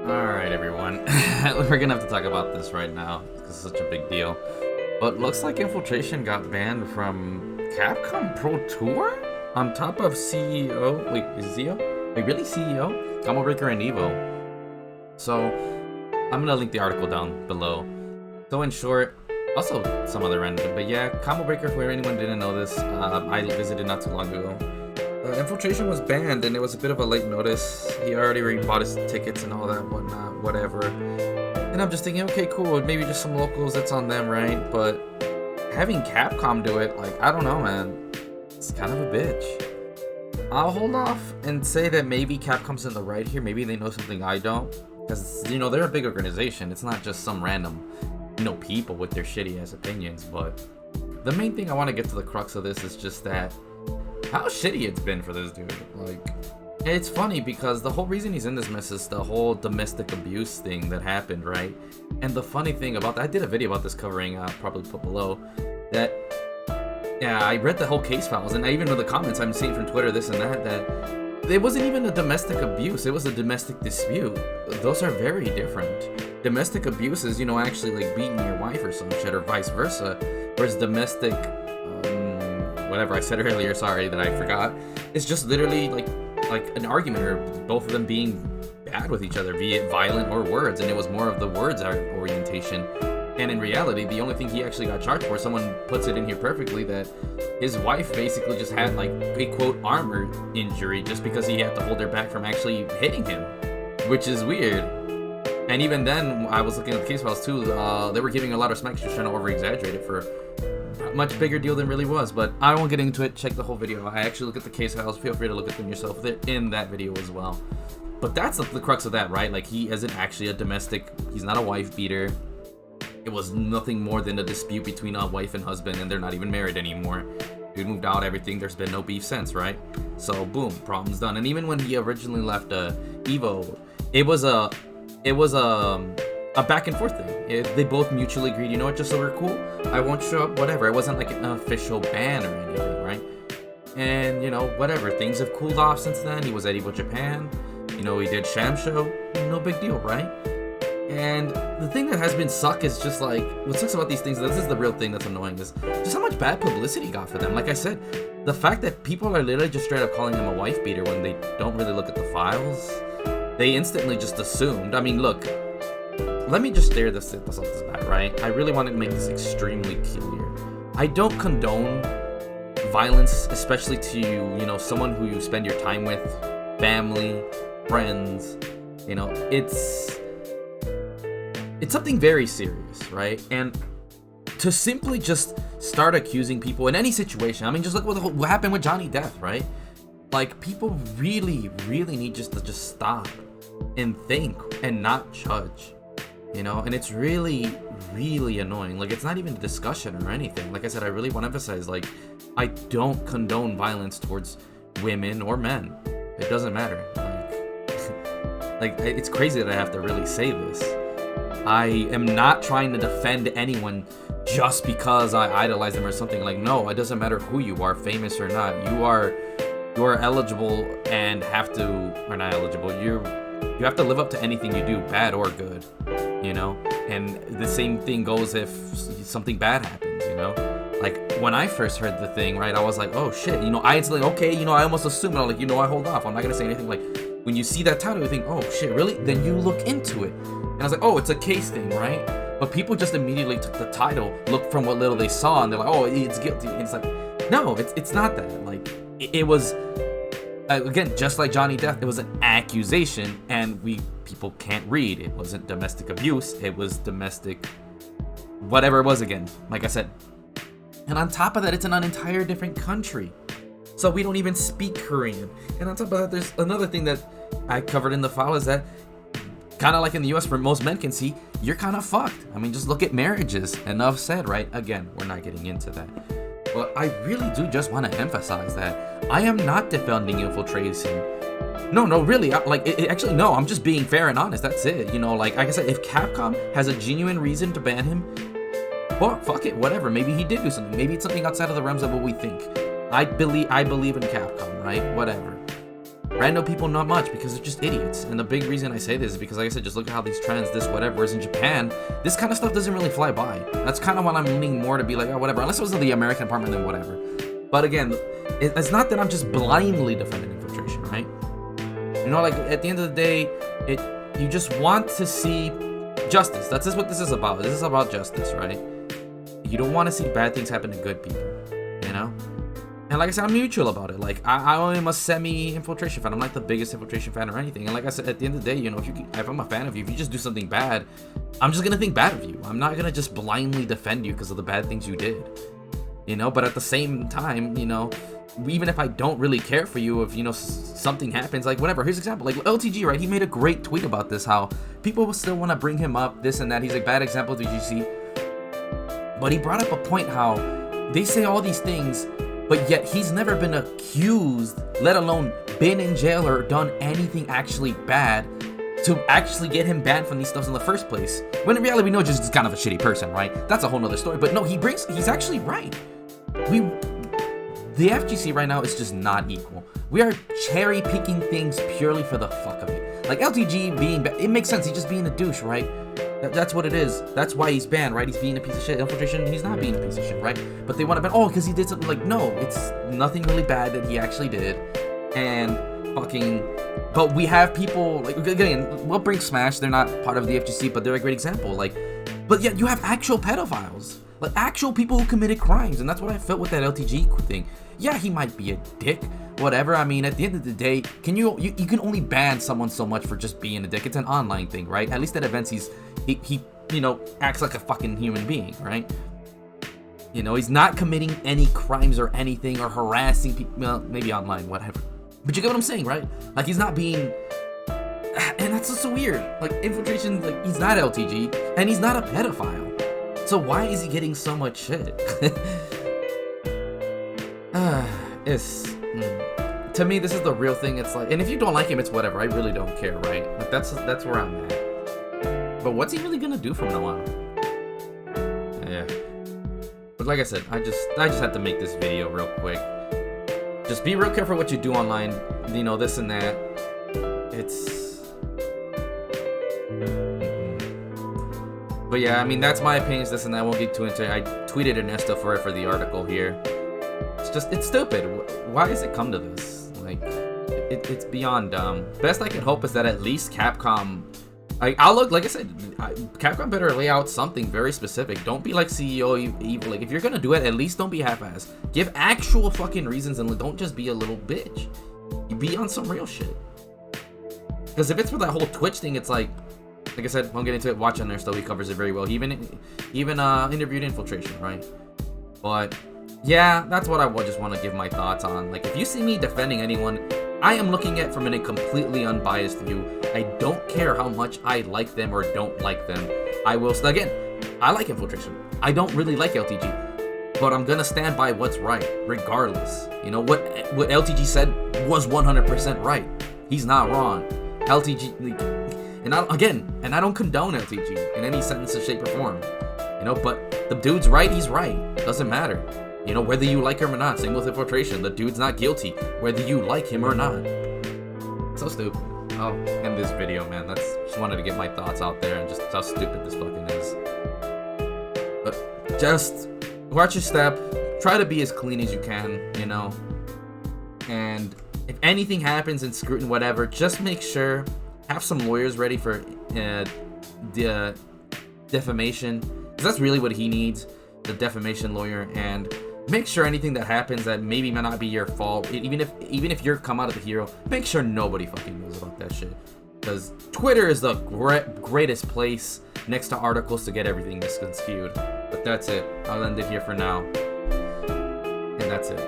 Alright, everyone. We're gonna have to talk about this right now because it's such a big deal. But looks like Infiltration got banned from Capcom Pro Tour? On top of CEO. Wait, is CEO? Wait, really? CEO? Combo Breaker and Evo. So, I'm gonna link the article down below. So, in short, also some other random, but yeah, Combo Breaker, for anyone didn't know this, I visited not too long ago. Infiltration was banned, and it was a bit of a late notice. He already bought his tickets and all that whatnot, whatever. And I'm just thinking, okay, cool, maybe just some locals, that's on them, right? But having Capcom do it, like, I don't know, man. It's kind of a bitch. I'll hold off and say that maybe Capcom's in the right here. Maybe they know something I don't. Because, you know, they're a big organization. It's not just some random, people with their shitty-ass opinions. But the main thing I want to get to the crux of this is just that how shitty it's been for this dude. Like, it's funny because the whole reason he's in this mess is the whole domestic abuse thing that happened, right? And the funny thing about that, I did a video about this covering, I'll probably put below, that, yeah, I read the whole case files, and I even know the comments I'm seeing from Twitter, this and that it wasn't even a domestic abuse, it was a domestic dispute. Those are very different. Domestic abuse is, actually like beating your wife or some shit, or vice versa, whereas domestic, whatever I said earlier, sorry that I forgot, it's just literally like an argument, or both of them being bad with each other, be it violent or words, and it was more of the words orientation. And in reality, the only thing he actually got charged for, someone puts it in here perfectly, that his wife basically just had like a quote armor injury just because he had to hold her back from actually hitting him, which is weird. And even then, I was looking at the case files too, they were giving a lot of smack, just trying to over-exaggerate it for a much bigger deal than really was. But I won't get into it, check the whole video. I actually look at the case files, feel free to look at them yourself. They're in that video as well. But that's the crux of that, right? Like, he isn't actually a domestic, he's not a wife beater. It was nothing more than a dispute between a wife and husband, and they're not even married anymore. Dude moved out, everything, there's been no beef since, right? So boom, problem's done. And even when he originally left Evo, it was a back and forth thing. They both mutually agreed, you know what, just so we're cool, I won't show up, whatever. It wasn't like an official ban or anything, right? And, whatever, things have cooled off since then. He was at Evo Japan, he did Sham Show, no big deal, right? And the thing that has been suck is just like, what sucks about these things, this is the real thing that's annoying, is just how much bad publicity got for them. Like I said, the fact that people are literally just straight up calling him a wife beater when they don't really look at the files, they instantly just assumed. I mean, look, let me just stare this off this bat, right? I really wanted to make this extremely clear. I don't condone violence, especially to, someone who you spend your time with, family, friends, it's something very serious, right? And to simply just start accusing people in any situation, I mean, just look what happened with Johnny Depp, right? Like, people really, really need to just stop and think and not judge, and it's really, really annoying. Like, it's not even a discussion or anything. Like I said, I really want to emphasize, like, I don't condone violence towards women or men. It doesn't matter. Like it's crazy that I have to really say this. I am not trying to defend anyone just because I idolize them or something. Like, no, it doesn't matter who you are, famous or not. You are eligible and have to, or not eligible, you have to live up to anything you do, bad or good, And the same thing goes if something bad happens, Like, when I first heard the thing, right, I was like, oh shit, I instantly, okay, I almost assumed, I'm like, I hold off, I'm not gonna say anything. Like, when you see that title, you think, oh shit, really? Then you look into it. And I was like, oh, it's a case thing, right? But people just immediately took the title, looked from what little they saw, and they're like, oh, it's guilty. And it's like, no, it's not that. Like, it was, again, just like Johnny Depp, it was an accusation, and people can't read. It wasn't domestic abuse, it was domestic, whatever it was again, like I said. And on top of that, it's in an entire different country. So we don't even speak Korean. And on top of that, there's another thing that I covered in the file, is that kind of like in the US, where most men can see, you're kind of fucked. I mean, just look at marriages. Enough said, right? Again, we're not getting into that. But I really do just want to emphasize that I am not defending Infiltration. No, really. Actually, no, I'm just being fair and honest. That's it. Like I said, if Capcom has a genuine reason to ban him, well, fuck it, whatever. Maybe he did do something. Maybe it's something outside of the realms of what we think. I believe in Capcom, right? Whatever. Random people, not much, because they're just idiots. And the big reason I say this is because, like I said, just look at how these trends, this whatever, is in Japan. This kind of stuff doesn't really fly by. That's kind of what I'm leaning more to be like, oh, whatever. Unless it was the American apartment, then whatever. But again, it's not that I'm just blindly defending infiltration, right? You know, like, at the end of the day, you just want to see justice. That's just what this is about. This is about justice, right? You don't want to see bad things happen to good people, you know? And like I said, I'm neutral about it. Like, I am a semi-infiltration fan. I'm not the biggest infiltration fan or anything. And like I said, at the end of the day, you know, if I'm a fan of you, if you just do something bad, I'm just gonna think bad of you. I'm not gonna just blindly defend you because of the bad things you did. You know, but at the same time, you know, even if I don't really care for you, if, you know, something happens, like, whatever. Here's an example, like, LTG, right? He made a great tweet about this, how people will still want to bring him up, this and that. He's like, bad example, did you see? But he brought up a point how they say all these things, but yet he's never been accused, let alone been in jail or done anything actually bad to actually get him banned from these stuffs in the first place. When in reality, we know just kind of a shitty person, right? That's a whole nother story. But no, he's actually right. The FGC right now is just not equal. We are cherry picking things purely for the fuck of it. Like LTG being, it makes sense. He's just being a douche, right? That's what it is. That's why he's banned, right? He's being a piece of shit. Infiltration, he's not being a piece of shit, right? But they want to ban, oh, because he did something. Like, no, it's nothing really bad that he actually did. And fucking, but we have people, like, again, we'll bring Smash. They're not part of the FGC, but they're a great example. Like, but yet you have actual pedophiles. Like, actual people who committed crimes. And that's what I felt with that LTG thing. Yeah, he might be a dick, whatever. I mean, at the end of the day, you can only ban someone so much for just being a dick. It's an online thing, right? At least at events, he you know, acts like a fucking human being, right? You know, he's not committing any crimes or anything or harassing people. Well, maybe online, whatever. But you get what I'm saying, right? Like, he's not being, and that's just so weird. Like, Infiltration, like, he's not LTG and he's not a pedophile. So why is he getting so much shit? To me, this is the real thing. It's like, and if you don't like him, it's whatever. I really don't care, right? Like, that's where I'm at. But what's he really gonna do from now on? Yeah. But like I said, I just had to make this video real quick. Just be real careful what you do online. You know, this and that. But yeah, I mean, that's my opinions, this and that. I won't get too into it. I tweeted Ernesto for the article here. It's stupid. Why does it come to this? Like, it's beyond dumb. Best I can hope is that at least Capcom, like I said, Capcom better lay out something very specific. Don't be like CEO evil. Like, if you're gonna do it, at least don't be half-assed. Give actual fucking reasons and don't just be a little bitch. You be on some real shit. Because if it's for that whole Twitch thing, it's like I said, won't get into it. Watch on there, still he covers it very well. He even interviewed Infiltration, right? But yeah, that's what I would just want to give my thoughts on. Like, if you see me defending anyone, I am looking at from a completely unbiased view. I don't care how much I like them or don't like them. I will, again, I like Infiltration. I don't really like LTG, but I'm gonna stand by what's right, regardless. You know, what LTG said was 100% right. He's not wrong. LTG, and I don't condone LTG in any sentence, shape, or form. You know, but the dude's right, he's right. Doesn't matter. You know, whether you like him or not. Same with Infiltration. The dude's not guilty, whether you like him or not. So stupid. I'll end this video, man. Just wanted to get my thoughts out there and just how stupid this fucking is. But just watch your step. Try to be as clean as you can, you know. And if anything happens in scrutiny, whatever, just make sure, have some lawyers ready for the defamation. Because that's really what he needs, the defamation lawyer. And make sure anything that happens that maybe might not be your fault, even if you're come out of the hero, make sure nobody fucking knows about that shit. Because Twitter is the greatest place next to articles to get everything misconstrued. But that's it. I'll end it here for now. And that's it.